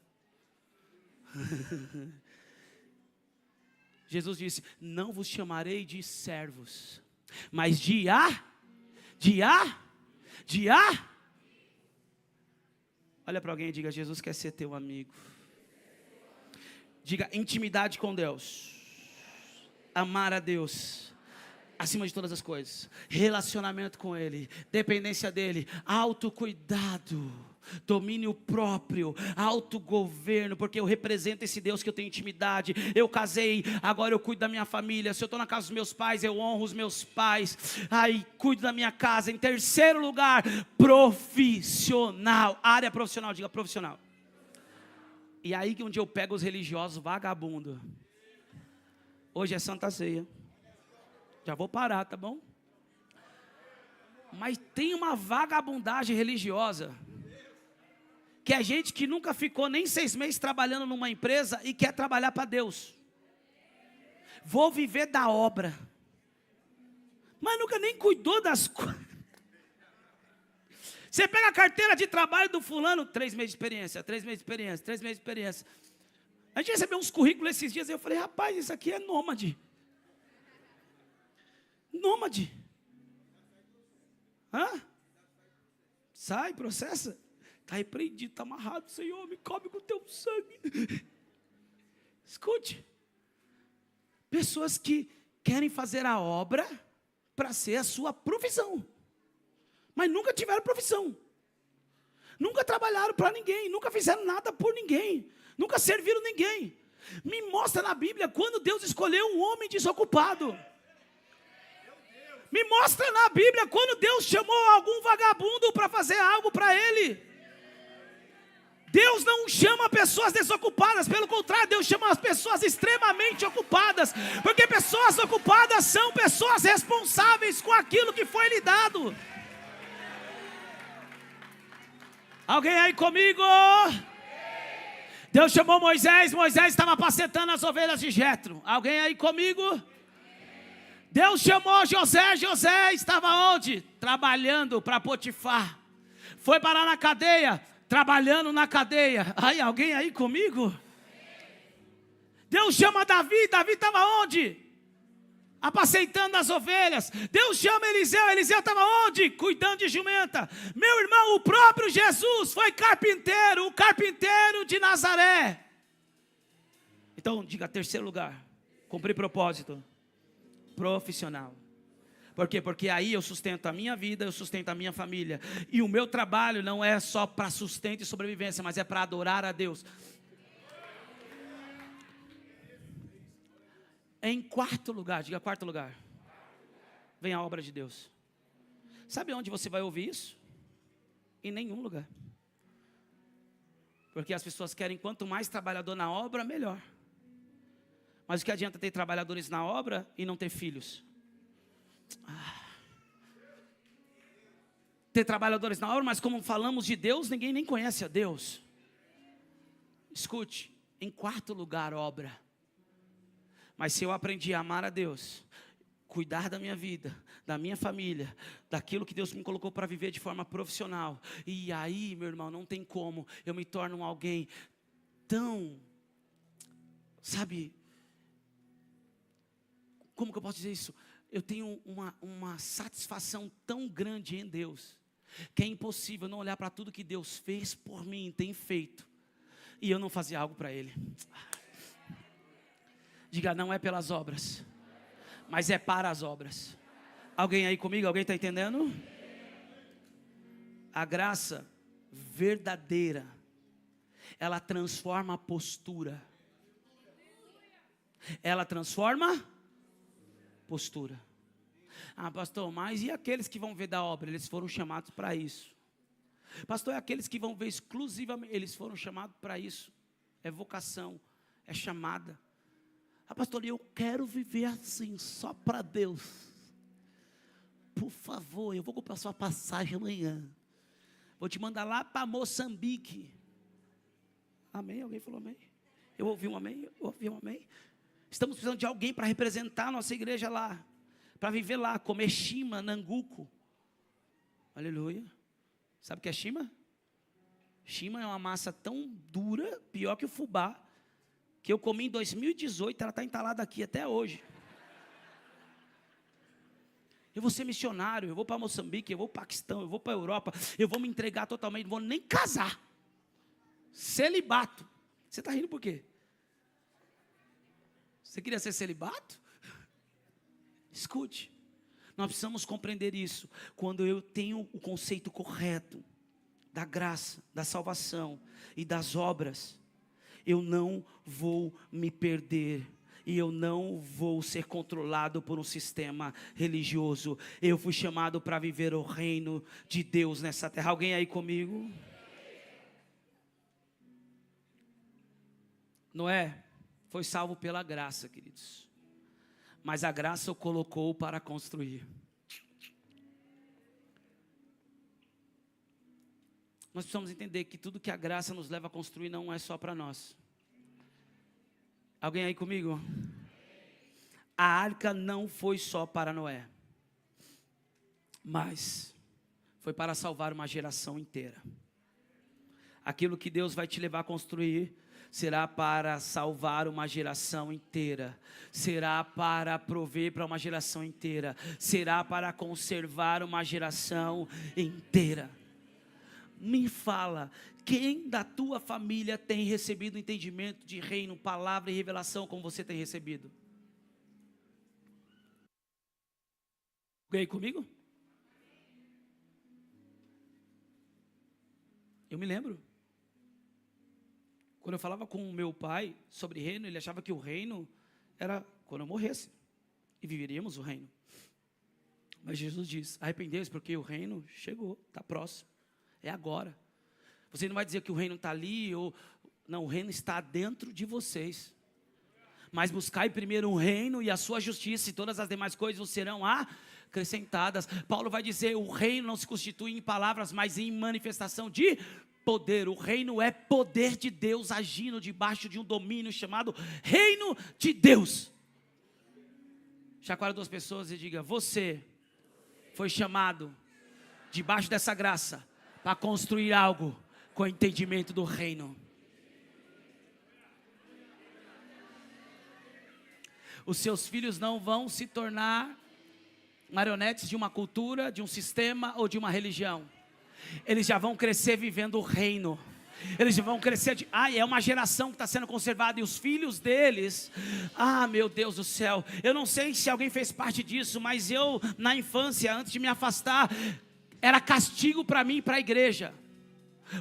Jesus disse, não vos chamarei de servos, mas olha para alguém e diga, Jesus quer ser teu amigo. Diga, intimidade com Deus, amar a Deus, acima de todas as coisas, relacionamento com Ele, dependência dEle, autocuidado, domínio próprio, autogoverno, porque eu represento esse Deus que eu tenho intimidade. Eu casei, agora eu cuido da minha família. Se eu estou na casa dos meus pais, eu honro os meus pais. Aí cuido da minha casa. Em terceiro lugar, profissional. Área profissional, diga profissional. E aí que onde eu pego os religiosos vagabundos. Hoje é Santa Ceia. Já vou parar, tá bom? Mas tem uma vagabundagem religiosa, que é gente que nunca ficou nem 6 meses trabalhando numa empresa e quer trabalhar para Deus. Vou viver da obra. Mas nunca nem cuidou das coisas. Você pega a carteira de trabalho do fulano, 3 meses de experiência, 3 meses de experiência, 3 meses de experiência. A gente recebeu uns currículos esses dias e eu falei, rapaz, isso aqui é nômade. Nômade. Hã? Sai, processa. Está repreendido, está amarrado, Senhor, me cobre com o teu sangue. Escute, pessoas que querem fazer a obra para ser a sua profissão, mas nunca tiveram profissão, nunca trabalharam para ninguém, nunca fizeram nada por ninguém, nunca serviram ninguém. Me mostra na Bíblia quando Deus escolheu um homem desocupado. Me mostra na Bíblia quando Deus chamou algum vagabundo para fazer algo para Ele. Deus não chama pessoas desocupadas, pelo contrário, Deus chama as pessoas extremamente ocupadas, porque pessoas ocupadas são pessoas responsáveis com aquilo que foi lhe dado. Alguém aí comigo? Deus chamou Moisés, Moisés estava apacentando as ovelhas de Jetro. Alguém aí comigo? Deus chamou José, José estava onde? Trabalhando para Potifar. Foi parar na cadeia, trabalhando na cadeia. Aí, alguém aí comigo? Deus chama Davi, Davi estava onde? Apacentando as ovelhas. Deus chama Eliseu, Eliseu estava onde? Cuidando de jumenta. Meu irmão, o próprio Jesus foi carpinteiro, o carpinteiro de Nazaré. Então, diga, terceiro lugar, cumprir propósito profissional. Por quê? Porque aí eu sustento a minha vida, eu sustento a minha família. E o meu trabalho não é só para sustento e sobrevivência, mas é para adorar a Deus. Em quarto lugar, diga quarto lugar, vem a obra de Deus. Sabe onde você vai ouvir isso? Em nenhum lugar. Porque as pessoas querem quanto mais trabalhador na obra, melhor. Mas o que adianta ter trabalhadores na obra e não ter filhos? ter trabalhadores na obra, mas como falamos de Deus, ninguém nem conhece a Deus. Escute, em quarto lugar, obra. Mas se eu aprendi a amar a Deus, cuidar da minha vida, da minha família, daquilo que Deus me colocou para viver de forma profissional, e aí, meu irmão, não tem como eu me torno alguém tão, sabe, como que eu posso dizer isso? Eu tenho uma satisfação tão grande em Deus, que é impossível não olhar para tudo que Deus fez por mim, tem feito, e eu não fazer algo para Ele. Diga, não é pelas obras, mas é para as obras. Alguém aí comigo? Alguém está entendendo? A graça verdadeira, ela transforma a postura. Ela transforma postura. Ah, pastor, mas e aqueles que vão ver da obra? Eles foram chamados para isso. Pastor, é aqueles que vão ver exclusivamente, eles foram chamados para isso. É vocação, é chamada. Ah, pastor, eu quero viver assim, só para Deus. Por favor, eu vou comprar sua passagem amanhã. Vou te mandar lá para Moçambique. Amém? Alguém falou amém? Eu ouvi um amém? Eu ouvi um amém? Estamos precisando de alguém para representar a nossa igreja lá. Para viver lá, comer shima, nanguco. Aleluia. Sabe o que é shima? Shima é uma massa tão dura, pior que o fubá, que eu comi em 2018, ela está entalada aqui até hoje. Eu vou ser missionário, eu vou para Moçambique, eu vou para o Paquistão, eu vou para a Europa, eu vou me entregar totalmente, não vou nem casar. Celibato. Você está rindo por quê? Você queria ser celibato? Escute, nós precisamos compreender isso. Quando eu tenho o conceito correto da graça, da salvação e das obras, eu não vou me perder e eu não vou ser controlado por um sistema religioso. Eu fui chamado para viver o reino de Deus nessa terra. Alguém aí comigo? Noé foi salvo pela graça, queridos. Mas a graça o colocou para construir. Nós precisamos entender que tudo que a graça nos leva a construir não é só para nós. Alguém aí comigo? A arca não foi só para Noé, mas foi para salvar uma geração inteira. Aquilo que Deus vai te levar a construir será para salvar uma geração inteira, será para prover para uma geração inteira, será para conservar uma geração inteira. Me fala, quem da tua família tem recebido entendimento de reino, palavra e revelação como você tem recebido? Alguém comigo? Eu me lembro. Quando eu falava com o meu pai sobre reino, ele achava que o reino era quando eu morresse. E viveríamos o reino. Mas Jesus diz, arrependeu-se porque o reino chegou, está próximo. É agora. Você não vai dizer que o reino está ali, ou não, o reino está dentro de vocês. Mas buscai primeiro o reino e a sua justiça, e todas as demais coisas serão acrescentadas. Paulo vai dizer, o reino não se constitui em palavras, mas em manifestação de poder. O reino é poder de Deus agindo debaixo de um domínio chamado reino de Deus. Chacoalhe duas pessoas e diga, você foi chamado debaixo dessa graça para construir algo com entendimento do reino. Os seus filhos não vão se tornar marionetes de uma cultura, de um sistema ou de uma religião. Eles já vão crescer vivendo o reino. Eles vão crescer é uma geração que está sendo conservada. E os filhos deles, meu Deus do céu, eu não sei se alguém fez parte disso, mas eu na infância, antes de me afastar, era castigo para mim e para a igreja,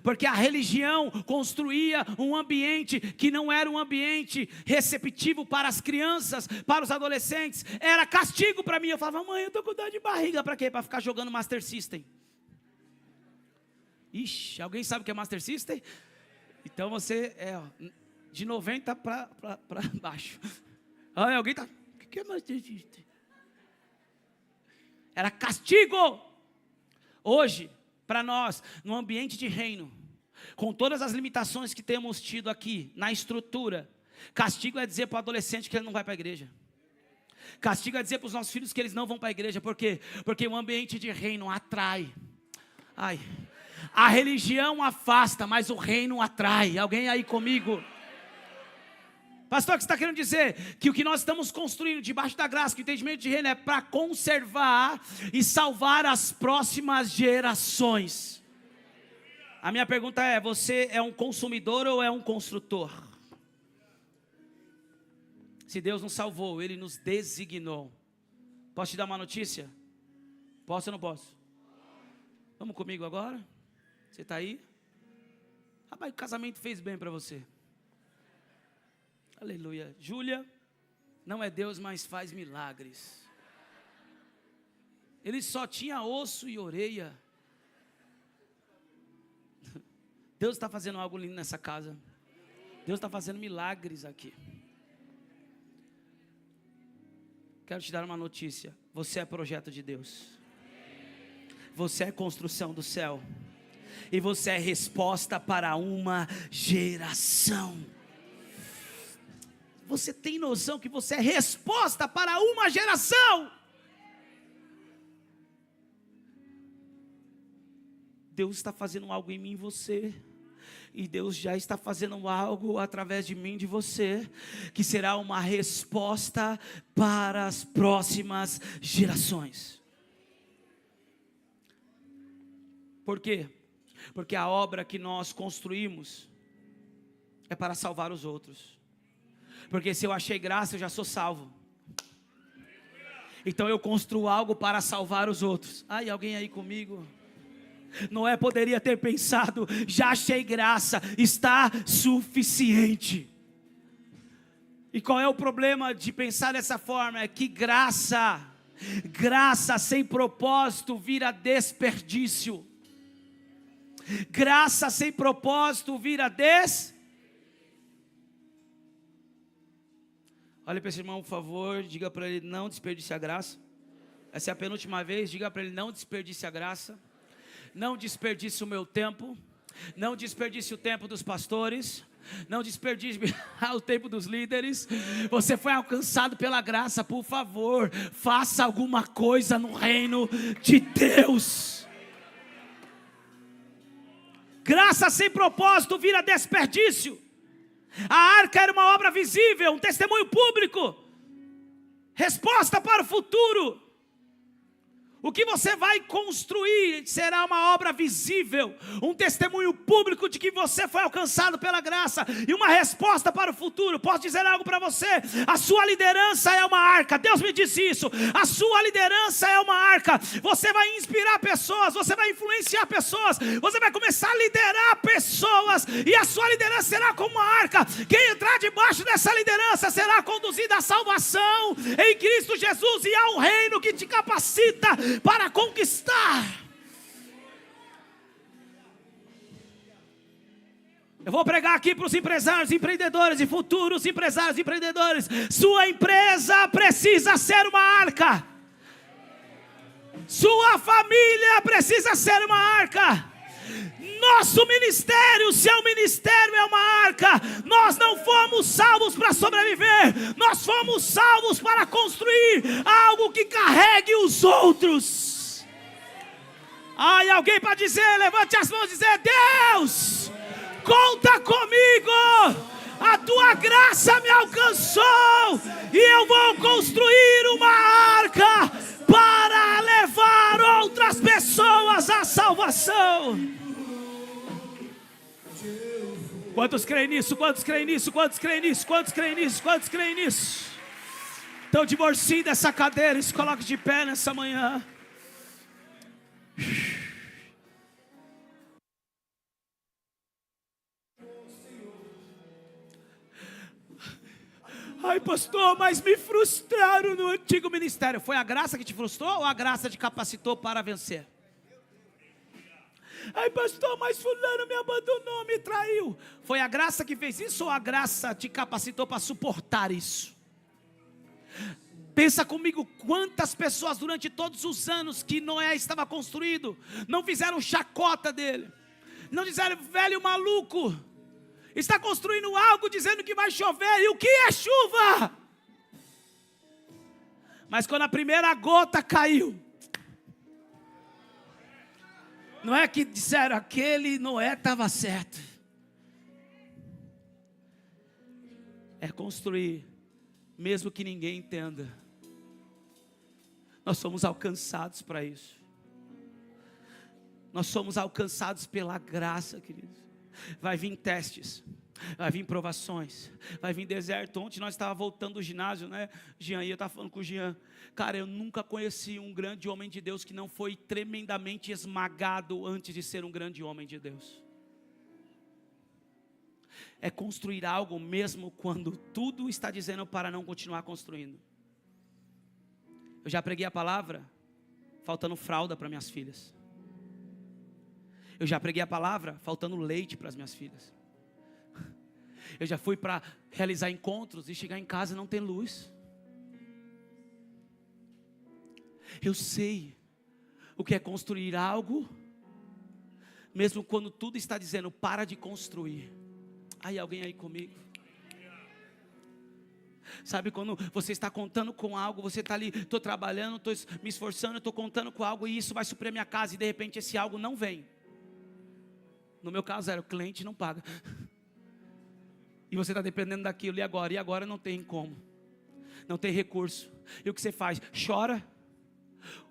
porque a religião construía um ambiente que não era um ambiente receptivo para as crianças, para os adolescentes. Era castigo para mim. Eu falava, mãe, eu estou com dor de barriga. Para quê? Para ficar jogando Master System. Ixi, alguém sabe o que é Master System? Então você de 90 para baixo. Alguém está, o que é Master System? Era castigo. Hoje, para nós, no ambiente de reino, com todas as limitações que temos tido aqui, na estrutura, castigo é dizer para o adolescente que ele não vai para a igreja. Castigo é dizer para os nossos filhos que eles não vão para a igreja. Por quê? Porque o ambiente de reino atrai. A religião afasta, mas o reino atrai. Alguém aí comigo? Pastor, o que você está querendo dizer? Que o que nós estamos construindo debaixo da graça, que o entendimento de reino é para conservar e salvar as próximas gerações. A minha pergunta é: você é um consumidor ou é um construtor? Se Deus nos salvou, Ele nos designou. Posso te dar uma notícia? Posso ou não posso? Vamos comigo agora? Você está aí? Rapaz, o casamento fez bem para você. Aleluia. Júlia, não é Deus, mas faz milagres. Ele só tinha osso e orelha. Deus está fazendo algo lindo nessa casa. Deus está fazendo milagres aqui. Quero te dar uma notícia. Você é projeto de Deus. Você é construção do céu. E você é resposta para uma geração. Você tem noção que você é resposta para uma geração? Deus está fazendo algo em mim e você. E Deus já está fazendo algo através de mim e de você, que será uma resposta para as próximas gerações. Por quê? Porque a obra que nós construímos é para salvar os outros. Porque se eu achei graça, eu já sou salvo. Então eu construo algo para salvar os outros. Alguém aí comigo? Noé poderia ter pensado: já achei graça, está suficiente. E qual é o problema de pensar dessa forma? É que graça sem propósito vira desperdício. Graça sem propósito vira Olha para esse irmão, por favor, diga para ele: não desperdice a graça. Essa é a penúltima vez, diga para ele: não desperdice a graça. Não desperdice o meu tempo. Não desperdice o tempo dos pastores. Não desperdice o tempo dos líderes. Você foi alcançado pela graça, por favor, faça alguma coisa no reino de Deus. Graça sem propósito vira desperdício. A arca era uma obra visível, um testemunho público, resposta para o futuro. O que você vai construir será uma obra visível, um testemunho público de que você foi alcançado pela graça e uma resposta para o futuro. Posso dizer algo para você? A sua liderança é uma arca. Deus me disse isso. A sua liderança é uma arca. Você vai inspirar pessoas, você vai influenciar pessoas, você vai começar a liderar pessoas e a sua liderança será como uma arca. Quem entrar debaixo dessa liderança será conduzido à salvação em Cristo Jesus e ao reino que te capacita para conquistar. Eu vou pregar aqui para os empresários, empreendedores e futuros empresários e empreendedores. Sua empresa precisa ser uma arca. Sua família precisa ser uma arca. Nosso ministério, seu ministério é uma arca. Nós não fomos salvos para sobreviver. Nós fomos salvos para construir algo que carregue os outros. Alguém para dizer, levante as mãos e dizer: Deus, conta comigo. A tua graça me alcançou e eu vou construir uma arca para levar outras pessoas à salvação. Quantos creem nisso? Quantos creem nisso? Quantos creem nisso? Quantos creem nisso? Quantos creem nisso? Então, divorcie dessa cadeira e se coloque de pé nessa manhã. Pastor, mas me frustraram no antigo ministério. Foi a graça que te frustrou ou a graça te capacitou para vencer? Pastor, mas fulano me abandonou, me traiu. Foi a graça que fez isso ou a graça te capacitou para suportar isso? Pensa comigo, quantas pessoas durante todos os anos que Noé estava construído, não fizeram chacota dele, não disseram, velho maluco, está construindo algo dizendo que vai chover, e o que é chuva? Mas quando a primeira gota caiu, não é que disseram, aquele Noé estava certo. É construir, mesmo que ninguém entenda. Nós somos alcançados para isso. Nós somos alcançados pela graça, queridos. Vai vir testes, vai vir provações, vai vir deserto. Ontem nós estávamos voltando do ginásio, né, Jean? E eu estava falando com o Jean. Cara, eu nunca conheci um grande homem de Deus que não foi tremendamente esmagado antes de ser um grande homem de Deus. É construir algo mesmo quando tudo está dizendo para não continuar construindo. Eu já preguei a palavra faltando fralda para minhas filhas. Eu já preguei a palavra faltando leite para as minhas filhas. Eu já fui para realizar encontros e chegar em casa e não ter luz. Eu sei o que é construir algo, mesmo quando tudo está dizendo para de construir. Aí, alguém aí comigo? Sabe quando você está contando com algo, você está ali, estou trabalhando, estou me esforçando, estou contando com algo e isso vai suprir a minha casa e de repente esse algo não vem. No meu caso era, o cliente não paga. E você está dependendo daquilo, e agora? E agora não tem como, não tem recurso. E o que você faz? Chora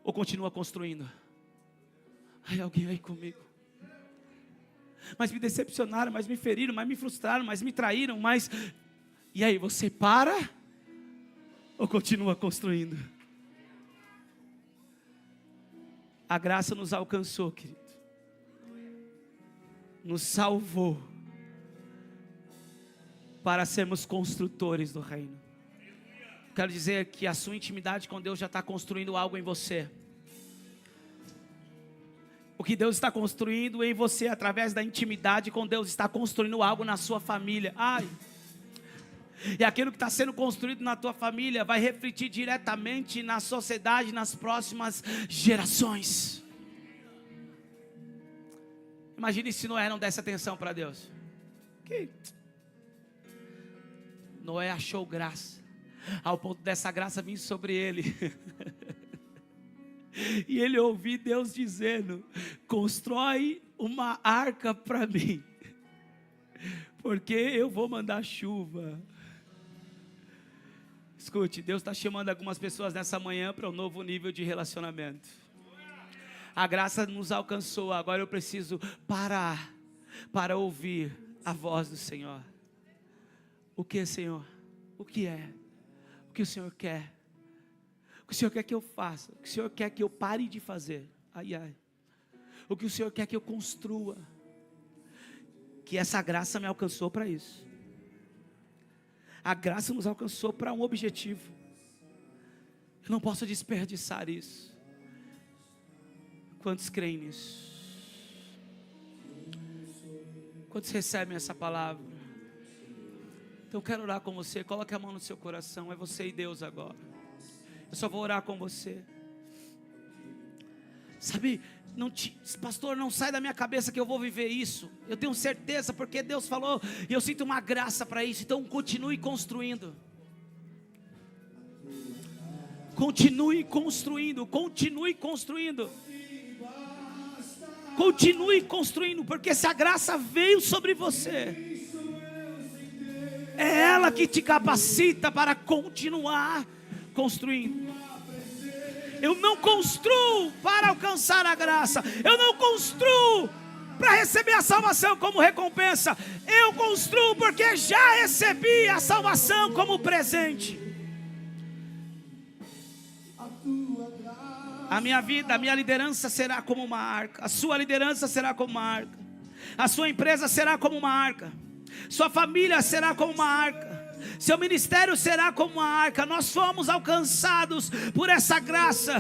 ou continua construindo? Aí, alguém aí comigo? Mas me decepcionaram, mas me feriram, mas me frustraram, mas me traíram, mas... E aí, você para ou continua construindo? A graça nos alcançou, querido. Nos salvou para sermos construtores do reino. Quero dizer que a sua intimidade com Deus já está construindo algo em você. O que Deus está construindo em você através da intimidade com Deus está construindo algo na sua família. Ai! E aquilo que está sendo construído na tua família vai refletir diretamente na sociedade, nas próximas gerações. Imagine se Noé não desse atenção para Deus. Noé achou graça, ao ponto dessa graça vir sobre ele. E ele ouviu Deus dizendo, constrói uma arca para mim, porque eu vou mandar chuva. Escute, Deus está chamando algumas pessoas nessa manhã para um novo nível de relacionamento. A graça nos alcançou, agora eu preciso parar para ouvir a voz do Senhor. O que, Senhor? O que é? O que o Senhor quer? O que o Senhor quer que eu faça? O que o Senhor quer que eu pare de fazer? Ai, ai. O que o Senhor quer que eu construa? Que essa graça me alcançou para isso. A graça nos alcançou para um objetivo. Eu não posso desperdiçar isso. Quantos creem nisso? Quantos recebem essa palavra? Então eu quero orar com você. Coloque a mão no seu coração. É você e Deus agora. Eu só vou orar com você. Sabe, pastor, não sai da minha cabeça que eu vou viver isso. Eu tenho certeza, porque Deus falou, e eu sinto uma graça para isso. Então continue construindo. Continue construindo, continue construindo. Continue construindo, porque se a graça veio sobre você, é ela que te capacita para continuar construindo. Eu não construo para alcançar a graça. Eu não construo para receber a salvação como recompensa. Eu construo porque já recebi a salvação como presente. A minha vida, a minha liderança será como uma arca. A sua liderança será como uma arca. A sua empresa será como uma arca. Sua família será como uma arca. Seu ministério será como uma arca. Nós fomos alcançados por essa graça,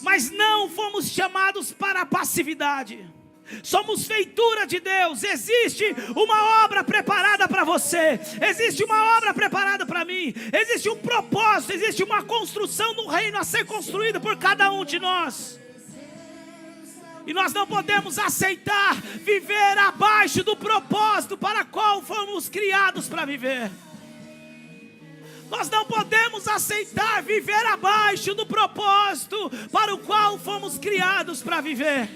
mas não fomos chamados para a passividade. somos feitura de Deus. Existe uma obra preparada para você, existe uma obra preparada para mim, existe um propósito, existe uma construção do reino a ser construída por cada um de nós. E nós não podemos aceitar viver abaixo do propósito para o qual fomos criados para viver. Nós não podemos aceitar viver abaixo do propósito para o qual fomos criados para viver.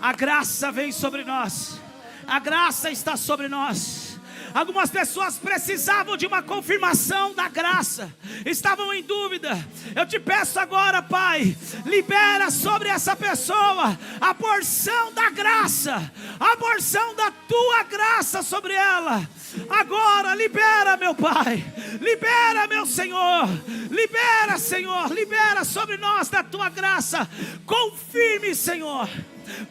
A graça vem sobre nós, a graça está sobre nós. Algumas pessoas precisavam de uma confirmação da graça, estavam em dúvida. Eu te peço agora, Pai, libera sobre essa pessoa a porção da graça, a porção da tua graça sobre ela. Agora libera, meu Pai, libera, meu Senhor, libera, Senhor, libera sobre nós da tua graça. Confirme, Senhor,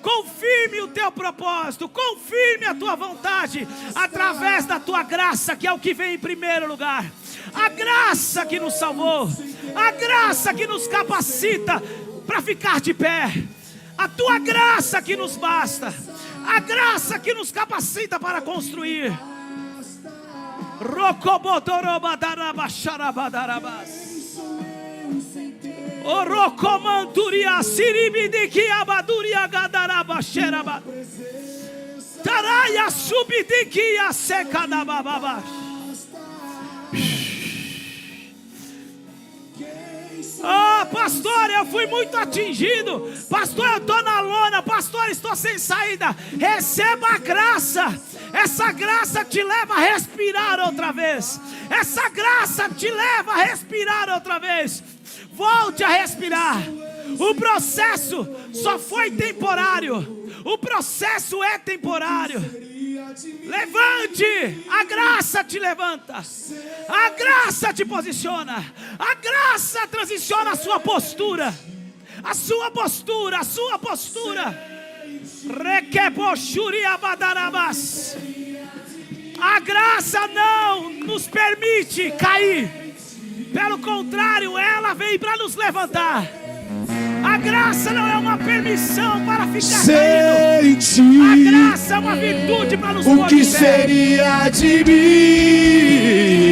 confirme o teu propósito, confirme a tua vontade, através da tua graça, que é o que vem em primeiro lugar. A graça que nos salvou, a graça que nos capacita para ficar de pé, a tua graça que nos basta, a graça que nos capacita para construir. O rocomanturia siribidiki abaduria gadaraba xeraba taraya subidiki a seca da bababa. Ah, pastor, eu fui muito atingido. Pastor, eu estou na lona. Pastor, estou sem saída. Receba a graça. Essa graça te leva a respirar outra vez. Essa graça te leva a respirar outra vez. Volte a respirar. O processo só foi temporário. O processo é temporário. Levante, a graça te levanta, a graça te posiciona, a graça transiciona a sua postura, a sua postura, a sua postura. A graça não nos permite cair, pelo contrário, ela vem para nos levantar. A graça não é uma permissão para ficar caindo. A graça é uma virtude para nos pôr o que seria de mim